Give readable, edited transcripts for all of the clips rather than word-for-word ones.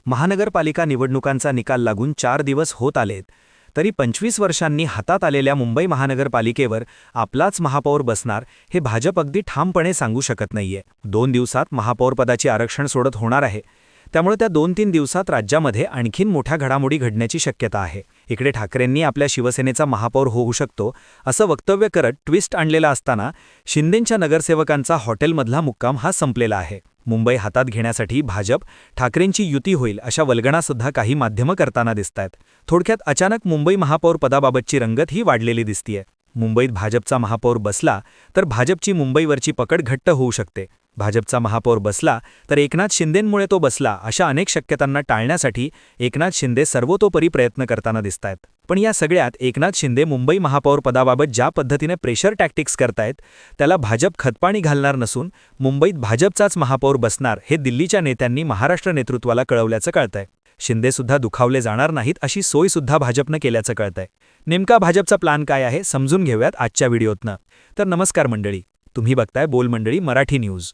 महानगरपालिका निवडणुकांचा निकाल लागून 4 दिवस होत आलेत, तरी 25 वर्षांनी हातात आलेल्या मुंबई महानगरपालिकेवर आपलाच महापौर बसणार हे भाजप अगदी ठामपणे सांगू शकत नाहीये. 2 दिवसात महापौरपदाची आरक्षण सोडत होणार आहे. त्यामुळे त्या 2-3 दिवसात राज्यामध्ये आणखीन मोठ्या घडामोडी घडण्याची शक्यता आहे. इकडे ठाकरेंनी आपल्या शिवसेनेचा महापौर होऊ शकतो असं वक्तव्य करत ट्विस्ट आणलेला असताना शिंदेंच्या नगरसेवकांचा हॉटेलमधला मुक्काम हा संपलेला आहे. मुंबई हातात घेण्यासाठी भाजप ठाकरेंची युती होईल अशा वल्गणासुद्धा काही माध्यमं करताना दिसतायत. थोडक्यात अचानक मुंबई महापौर पदाबाबतची रंगत ही वाढलेली दिसतीये. मुंबईत भाजपचा महापौर बसला तर भाजपची मुंबईवरची पकड घट्ट होऊ शकते. भाजपचा महापौर बसला तर एकनाथ शिंदेंमुळे तो बसला अशा अनेक शक्यतांना टाळण्यासाठी एकनाथ शिंदे सर्वतोपरी प्रयत्न करताना दिसतायत. पण या सगळ्यात एकनाथ शिंदे मुंबई महापौर पदाबाबत ज्या पद्धतीने प्रेशर टॅक्टिक्स करतायत त्याला भाजप खतपाणी घालणार नसून मुंबईत भाजपचाच महापौर बसणार हे दिल्लीच्या नेत्यांनी महाराष्ट्र नेतृत्वाला कळवल्याचं कळतंय. शिंदेसुद्धा दुखावले जाणार नाहीत अशी सोयसुद्धा भाजपनं केल्याचं कळतंय. नेमका भाजपचा प्लान काय आहे समजून घेऊयात आजच्या व्हिडिओतनं. तर नमस्कार मंडळी, तुम्ही बघताय बोल मंडळी मराठी न्यूज.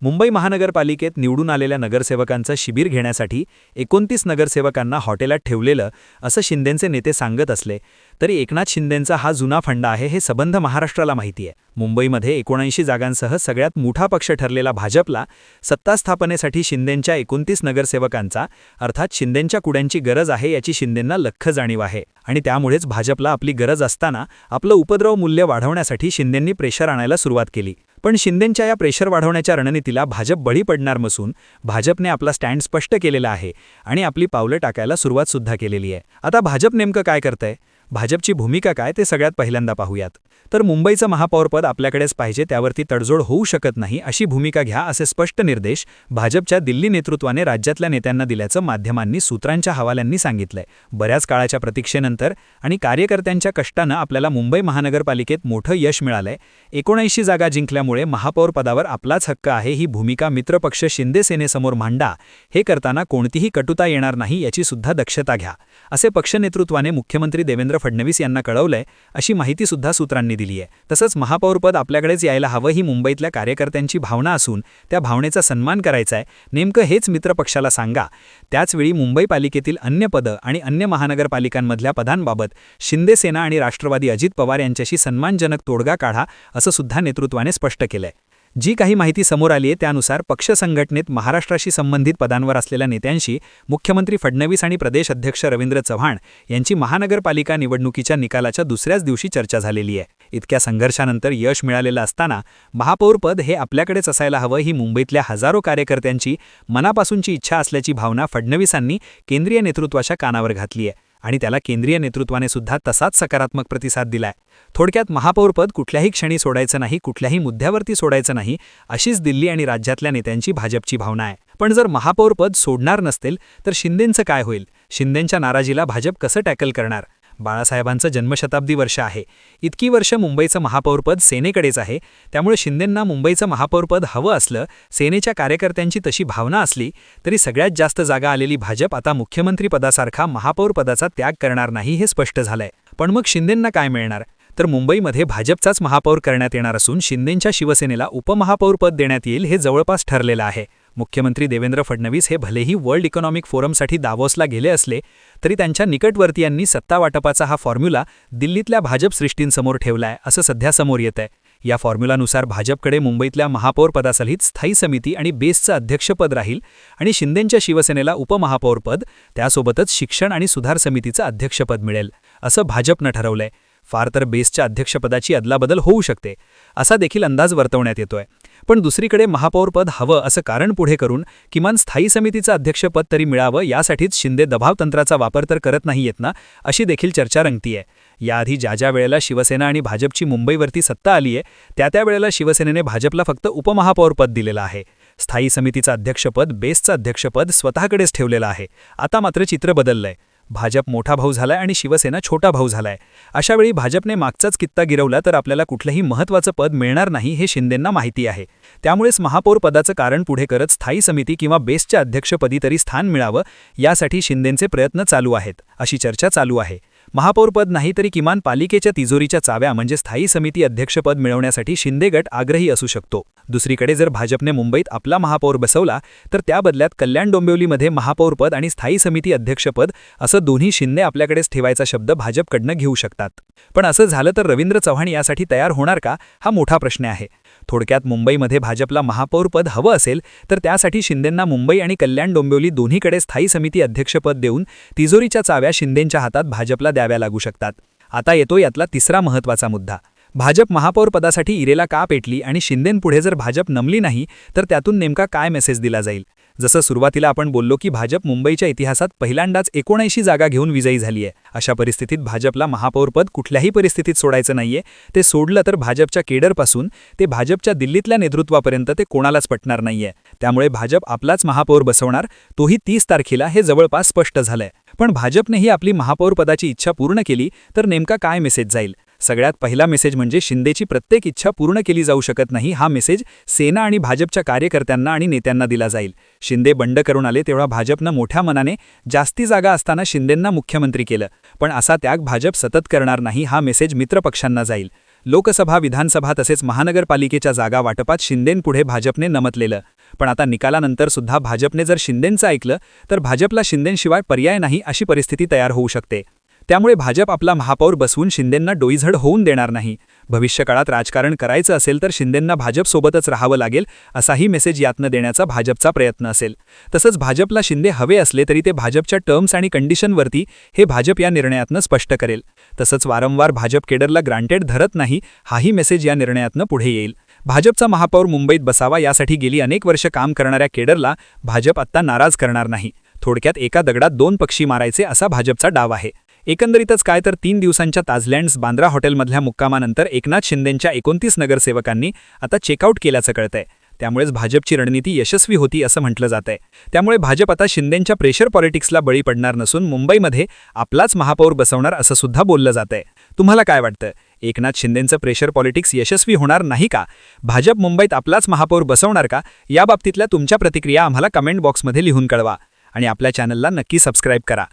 मुंबई महानगरपालिकेत निवडून आलेल्या नगरसेवकांचं शिबिर घेण्यासाठी 29 नगरसेवकांना हॉटेलात ठेवलेलं असं शिंदेंचे नेते सांगत असले तरी एकनाथ शिंदेंचा हा जुना फंडा आहे हे सबंध महाराष्ट्राला माहिती आहे. मुंबईमध्ये 79 जागांसह सगळ्यात मोठा पक्ष ठरलेला भाजपला सत्ता स्थापनेसाठी शिंदेंच्या 29 नगरसेवकांचा अर्थात शिंदेंच्या कुड्यांची गरज आहे याची शिंदेंना लख्ख जाणीव आहे आणि त्यामुळेच भाजपला आपली गरज असताना आपलं उपद्रव मूल्य वाढवण्यासाठी शिंदेंनी प्रेशर आणायला सुरुवात केली. पण शिंदेंच्या या प्रेशर वाढवण्याच्या रणनीतीला भाजप बळी पडणार नसून भाजपने आपला स्टँड स्पष्ट केलेला आहे आणि आपली पावलं टाकायला सुरुवात सुद्धा केलेली आहे. आता भाजप नेमकं काय करतंय, भाजपची भूमिका काय ते सगळ्यात पहिल्यांदा पाहूयात. तर मुंबईचं महापौरपद आपल्याकडेच पाहिजे, त्यावरती तडजोड होऊ शकत नाही अशी भूमिका घ्या असे स्पष्ट निर्देश भाजपच्या दिल्ली नेतृत्वाने राज्यातल्या नेत्यांना दिल्याचं माध्यमांनी सूत्रांच्या हवाल्यांनी सांगितलंय. बऱ्याच काळाच्या प्रतीक्षेनंतर आणि कार्यकर्त्यांच्या कष्टानं आपल्याला मुंबई महानगरपालिकेत मोठं यश मिळालंय. 79 जागा जिंकल्यामुळे महापौर पदावर आपलाच हक्क आहे ही भूमिका मित्रपक्ष शिंदे सेनेसमोर मांडा. हे करताना कोणतीही कटुता येणार नाही याची सुद्धा दक्षता घ्या असे पक्षनेतृत्वाने मुख्यमंत्री देवेंद्र फडणवीस यांना कळवलंय अशी माहिती सुद्धा सूत्रांनी दिली आहे. तसंच महापौरपद आपल्याकडेच यायला हवं ही मुंबईतल्या कार्यकर्त्यांची भावना असून त्या भावनेचा सन्मान करायचा आहे. नेमकं हेच मित्रपक्षाला सांगा. त्याचवेळी मुंबई पालिकेतील अन्य पदं आणि अन्य महानगरपालिकांमधल्या पदांबाबत शिंदे सेना आणि राष्ट्रवादी अजित पवार यांच्याशी सन्मानजनक तोडगा काढा असं सुद्धा नेतृत्वाने स्पष्ट केलंय. जी काही माहिती समोर आली आहे त्यानुसार पक्ष संघटनेत महाराष्ट्राशी संबंधित पदांवर असलेल्या नेत्यांशी मुख्यमंत्री फडणवीस आणि प्रदेश अध्यक्ष रवींद्र चव्हाण यांची महानगरपालिका निवडणुकीच्या निकालाच्या दुसऱ्याच दिवशी चर्चा झालेली आहे. इतक्या संघर्षानंतर यश मिळालेलं असताना महापौरपद हे आपल्याकडेच असायला हवं ही मुंबईतल्या हजारो कार्यकर्त्यांची मनापासूनची इच्छा असल्याची भावना फडणवीसांनी केंद्रीय नेतृत्वाच्या कानावर घातली आहे आणि त्याला केंद्रीय नेतृत्वाने सुद्धा तसाच सकारात्मक प्रतिसाद दिलाय. थोडक्यात महापौरपद कुठल्याही क्षणी सोडायचं नाही, कुठल्याही मुद्द्यावरती सोडायचं नाही अशीच दिल्ली आणि राज्यातल्या नेत्यांची भाजपची भावना आहे. पण जर महापौरपद सोडणार नसतील तर शिंदेंचं काय होईल? शिंदेंच्या नाराजीला भाजप कसं टॅकल करणार? बाळासाहेबांचं जन्मशताब्दी वर्ष आहे. इतकी वर्ष मुंबईचं महापौरपद सेनेकडेच आहे. त्यामुळे शिंदेंना मुंबईचं महापौरपद हवं असलं, सेनेच्या कार्यकर्त्यांची तशी भावना असली तरी सगळ्यात जास्त जागा आलेली भाजप आता मुख्यमंत्रीपदासारखा महापौरपदाचा त्याग करणार नाही हे स्पष्ट झालंय. पण मग शिंदेंना काय मिळणार? तर मुंबईमध्ये भाजपचाच महापौर करण्यात येणार असून शिंदेंच्या शिवसेनेला उपमहापौरपद देण्यात येईल हे जवळपास ठरलेलं आहे. मुख्यमंत्री देवेंद्र फडणवीस हे भलेही वर्ल्ड इकॉनॉमिक फोरमसाठी दावोसला गेले असले तरी त्यांच्या निकटवर्तीयांनी सत्ता वाटपाचा हा फॉर्म्युला दिल्लीतल्या भाजप सृष्टींसमोर ठेवलाय असं सध्या समोर येतंय. या फॉर्म्युलानुसार भाजपकडे मुंबईतल्या महापौर पदासहित स्थायी समिती आणि बेसचं अध्यक्षपद राहील आणि शिंदेंच्या शिवसेनेला उपमहापौरपद त्यासोबतच शिक्षण आणि सुधार समितीचं अध्यक्षपद मिळेल असं भाजपनं ठरवलंय. फार तर बेसच्या अध्यक्षपदाची अदलाबदल होऊ शकते असा देखील अंदाज वर्तवण्यात येतोय. पण दुसरीकडे महापौरपद हवं असं कारण पुढे करून किमान स्थायी समितीचं अध्यक्षपद तरी मिळावं यासाठीच शिंदे दबावतंत्राचा वापर तर करत नाहीयेत ना अशी देखील चर्चा रंगतीये. याआधी ज्या वेळेला शिवसेना आणि भाजपची मुंबईवरती सत्ता आलीये त्या वेळेला शिवसेनेने भाजपला फक्त उपमहापौरपद दिलेलं आहे. स्थायी समितीचं अध्यक्षपद, बेसचं अध्यक्षपद स्वतःकडेच ठेवलेलं आहे. आता मात्र चित्र बदललंय. भाजप मोठा भाऊ झालाय आणि शिवसेना छोटा भाऊ झालाय. अशावेळी भाजपने मागचाच कित्ता गिरवला तर आपल्याला कुठलंही महत्त्वाचं पद मिळणार नाही हे शिंदेंना माहिती आहे. त्यामुळेच महापौर पदाचं कारण पुढे करत स्थायी समिती किंवा बेसच्या अध्यक्षपदी तरी स्थान मिळावं यासाठी शिंदेंचे प्रयत्न चालू आहेत अशी चर्चा चालू आहे. महापौरपद नाही तरी किमान पालिकेच्या तिजोरीच्या चाव्या म्हणजे स्थायी समिती अध्यक्षपद मिळवण्यासाठी शिंदे गट आग्रही असू शकतो. दुसरीकडे जर भाजपने मुंबईत आपला महापौर बसवला तर त्या बदल्यात कल्याण डोंबिवलीमध्ये महापौरपद आणि स्थायी समिती अध्यक्षपद असं दोन्ही शिंदे आपल्याकडेच ठेवायचा शब्द भाजपकडनं घेऊ शकतात. पण असं झालं तर रवींद्र चव्हाण यासाठी तयार होणार का, हा मोठा प्रश्न आहे. थोडक्यात मुंबईमध्ये भाजपला महापौरपद हवं असेल तर त्यासाठी शिंदेंना मुंबई आणि कल्याण डोंबिवली दोन्हीकडे स्थायी समिती अध्यक्षपद देऊन तिजोरीच्या चाव्या शिंदेंच्या हातात भाजपला द्याव्या लागू शकतात. आता येतो यातला तिसरा महत्त्वाचा मुद्दा. भाजप महापौरपदासाठी इरेला का पेटली आणि शिंदेंपुढे जर भाजप नमली नाही तर त्यातून नेमका काय मेसेज दिला जाईल. जसं सुरुवातीला आपण बोललो की भाजप मुंबईच्या इतिहासात पहिल्यांदाच 79 जागा घेऊन विजयी झाली आहे. अशा परिस्थितीत भाजपला महापौरपद कुठल्याही परिस्थितीत सोडायचं नाहीये. ते सोडलं तर भाजपच्या केडरपासून ते भाजपच्या दिल्लीतल्या नेतृत्वापर्यंत ते कोणालाच पटणार नाहीये. त्यामुळे भाजप आपलाच महापौर बसवणार, तोही 30 तारखेला, हे जवळपास स्पष्ट झालंय. पण भाजपनेही आपली महापौरपदाची इच्छा पूर्ण केली तर नेमका काय मेसेज जाईल. सगळ्यात पहिला मेसेज म्हणजे शिंदेची प्रत्येक इच्छा पूर्ण केली जाऊ शकत नाही, हा मेसेज सेना आणि भाजपच्या कार्यकर्त्यांना आणि नेत्यांना दिला जाईल. शिंदे बंड करून आले तेव्हा भाजपनं मोठ्या मनाने जास्ती जागा असताना शिंदेंना मुख्यमंत्री केलं. पण असा त्याग भाजप सतत करणार नाही, हा मेसेज मित्रपक्षांना जाईल. लोकसभा, विधानसभा तसेच महानगरपालिकेच्या जागा वाटपात शिंदेंपुढे भाजपने नमतलेलं. पण आता निकालानंतर सुद्धा भाजपने जर शिंदेंचं ऐकलं तर भाजपला शिंदेंशिवाय पर्याय नाही अशी परिस्थिती तयार होऊ शकते. त्यामुळे भाजप आपला महापौर बसवून शिंदेंना डोईझड होऊन देणार नाही. भविष्यकाळात राजकारण करायचं असेल तर शिंदेंना भाजपसोबतच राहावं लागेल असाही मेसेज यातनं देण्याचा भाजपचा प्रयत्न असेल. तसंच भाजपला शिंदे हवे असले तरी ते भाजपच्या टर्म्स आणि कंडिशनवरती हे भाजप या निर्णयातनं स्पष्ट करेल. तसंच वारंवार भाजप केडरला ग्रांटेड धरत नाही, हाही मेसेज या निर्णयातनं पुढे येईल. भाजपचा महापौर मुंबईत बसावा यासाठी गेली अनेक वर्ष काम करणाऱ्या केडरला भाजप आत्ता नाराज करणार नाही. थोडक्यात एका दगडात दोन पक्षी मारायचे असा भाजपचा डाव आहे. एकंदरीतच काय तर 3 दिवसांच्या ताजलँड्स बांद्रा हॉटेलमधल्या मुक्कामानंतर एकनाथ शिंदेंच्या 29 नगरसेवकांनी आता चेकआउट केल्याचं कळतंय. त्यामुळेच भाजपची रणनीती यशस्वी होती असं म्हटलं जातंय. त्यामुळे भाजप आता शिंदेंच्या प्रेशर पॉलिटिक्सला बळी पडणार नसून मुंबईमध्ये आपलाच महापौर बसवणार असं सुद्धा बोललं जातंय. तुम्हाला काय वाटतं, एकनाथ शिंदेंचं प्रेशर पॉलिटिक्स यशस्वी होणार नाही का? भाजप मुंबईत आपलाच महापौर बसवणार का? याबाबतीतल्या तुमच्या प्रतिक्रिया आम्हाला कमेंट बॉक्समध्ये लिहून कळवा आणि आपल्या चॅनलला नक्की सबस्क्राईब करा.